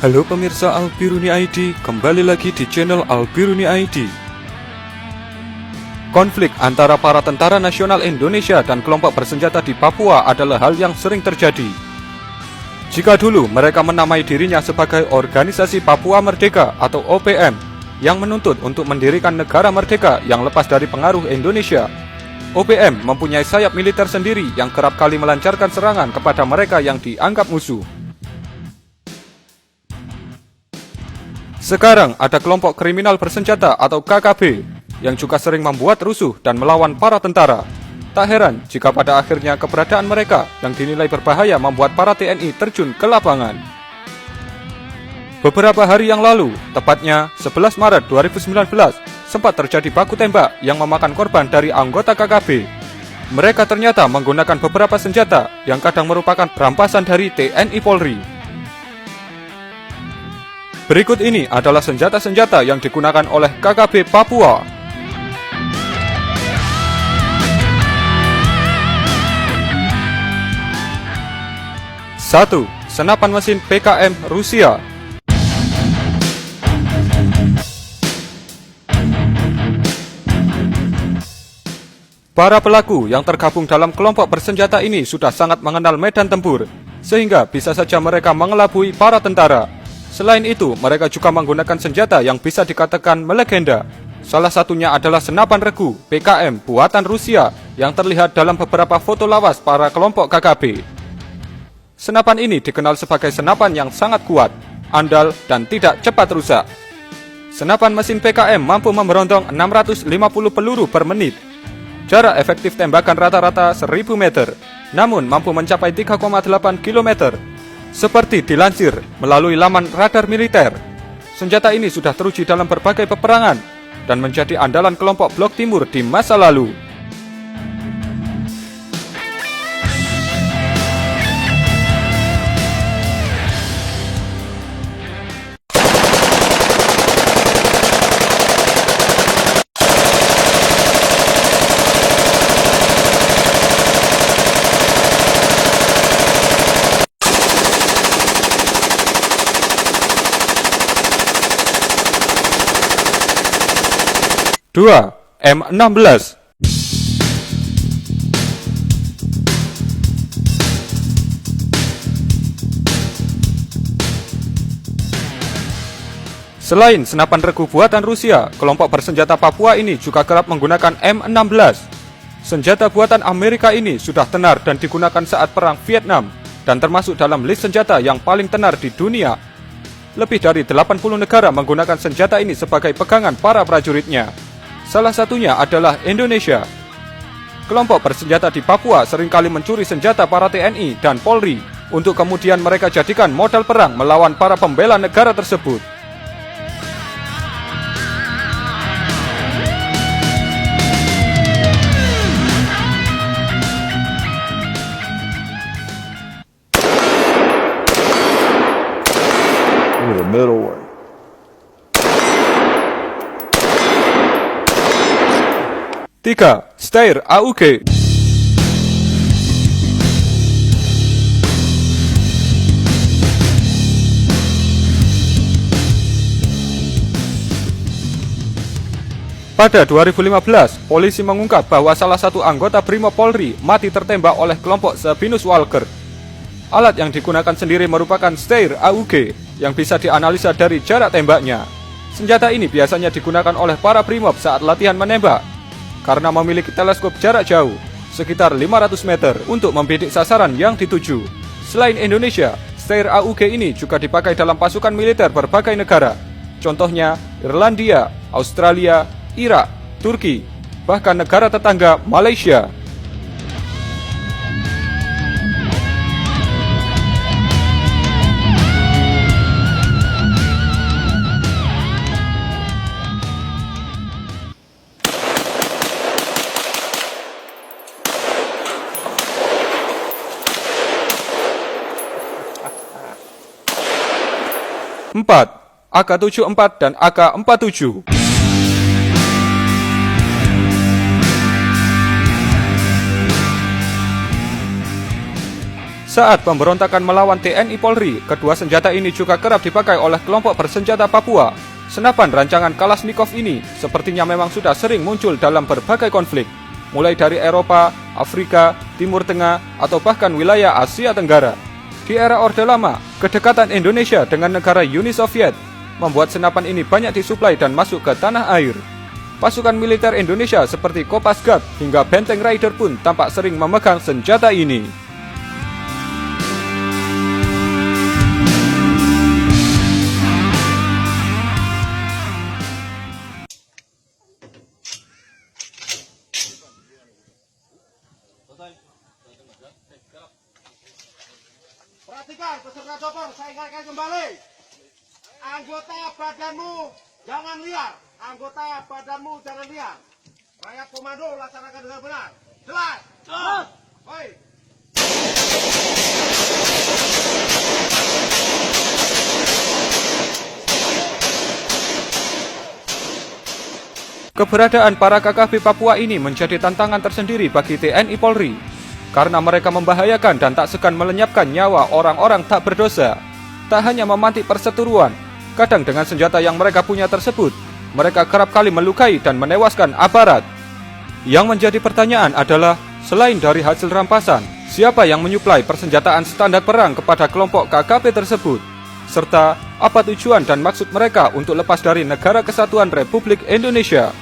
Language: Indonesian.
Halo pemirsa Albiruni ID, kembali lagi di channel Albiruni ID. Konflik antara para tentara nasional Indonesia dan kelompok bersenjata di Papua adalah hal yang sering terjadi. Jika dulu mereka menamai dirinya sebagai Organisasi Papua Merdeka atau OPM yang menuntut untuk mendirikan negara merdeka yang lepas dari pengaruh Indonesia, OPM mempunyai sayap militer sendiri yang kerap kali melancarkan serangan kepada mereka yang dianggap musuh. Sekarang ada kelompok kriminal bersenjata atau KKB yang juga sering membuat rusuh dan melawan para tentara. Tak heran jika pada akhirnya keberadaan mereka yang dinilai berbahaya membuat para TNI terjun ke lapangan. Beberapa hari yang lalu, tepatnya 11 Maret 2019, sempat terjadi baku tembak yang memakan korban dari anggota KKB. Mereka ternyata menggunakan beberapa senjata yang kadang merupakan rampasan dari TNI Polri. Berikut ini adalah senjata-senjata yang digunakan oleh KKB Papua. 1. Senapan mesin PKM Rusia. Para pelaku yang tergabung dalam kelompok bersenjata ini sudah sangat mengenal medan tempur, sehingga bisa saja mereka mengelabui para tentara. Selain itu, mereka juga menggunakan senjata yang bisa dikatakan melegenda. Salah satunya adalah senapan regu PKM buatan Rusia yang terlihat dalam beberapa foto lawas para kelompok KKB. Senapan ini dikenal sebagai senapan yang sangat kuat, andal, dan tidak cepat rusak. Senapan mesin PKM mampu memberondong 650 peluru per menit. Jarak efektif tembakan rata-rata 1000 meter, namun mampu mencapai 3,8 km. Seperti dilansir melalui laman radar militer, senjata ini sudah teruji dalam berbagai peperangan dan menjadi andalan kelompok Blok Timur di masa lalu. Dua, M16. Selain senapan regu buatan Rusia, kelompok bersenjata Papua ini juga kerap menggunakan M16. Senjata buatan Amerika ini sudah tenar dan digunakan saat perang Vietnam dan termasuk dalam list senjata yang paling tenar di dunia. Lebih dari 80 negara menggunakan senjata ini sebagai pegangan para prajuritnya. Salah satunya adalah Indonesia. Kelompok bersenjata di Papua seringkali mencuri senjata para TNI dan Polri untuk kemudian mereka jadikan modal perang melawan para pembela negara tersebut. The middle one. Tiga, Steyr AUG. Pada 2015, polisi mengungkap bahwa salah satu anggota Brimob Polri mati tertembak oleh kelompok Sabinus Walker. Alat yang digunakan sendiri merupakan Steyr AUG yang bisa dianalisa dari jarak tembaknya. Senjata ini biasanya digunakan oleh para Brimob saat latihan menembak karena memiliki teleskop jarak jauh sekitar 500 meter untuk membidik sasaran yang dituju. Selain Indonesia, Steyr AUG ini juga dipakai dalam pasukan militer berbagai negara. Contohnya Irlandia, Australia, Irak, Turki, bahkan negara tetangga Malaysia. Empat, AK-74 dan AK-47. Saat pemberontakan melawan TNI Polri, kedua senjata ini juga kerap dipakai oleh kelompok bersenjata Papua. Senapan rancangan Kalashnikov ini sepertinya memang sudah sering muncul dalam berbagai konflik, mulai dari Eropa, Afrika, Timur Tengah, atau bahkan wilayah Asia Tenggara. Di era Orde Lama, kedekatan Indonesia dengan negara Uni Soviet membuat senapan ini banyak disuplai dan masuk ke tanah air. Pasukan militer Indonesia seperti Kopasgat hingga Benteng Raider pun tampak sering memegang senjata ini. Perhatikan peserta dopor, saya ingatkan kembali. Anggota badanmu jangan liar. Anggota badanmu jangan liar. Rakyat komando laksanakan dengan benar. Jelas? Jelas. Baik. Keberadaan para KKB Papua ini menjadi tantangan tersendiri bagi TNI Polri, karena mereka membahayakan dan tak segan melenyapkan nyawa orang-orang tak berdosa. Tak hanya memantik perseteruan, kadang dengan senjata yang mereka punya tersebut, mereka kerap kali melukai dan menewaskan aparat. Yang menjadi pertanyaan adalah, selain dari hasil rampasan, siapa yang menyuplai persenjataan standar perang kepada kelompok KKB tersebut? Serta, apa tujuan dan maksud mereka untuk lepas dari Negara Kesatuan Republik Indonesia?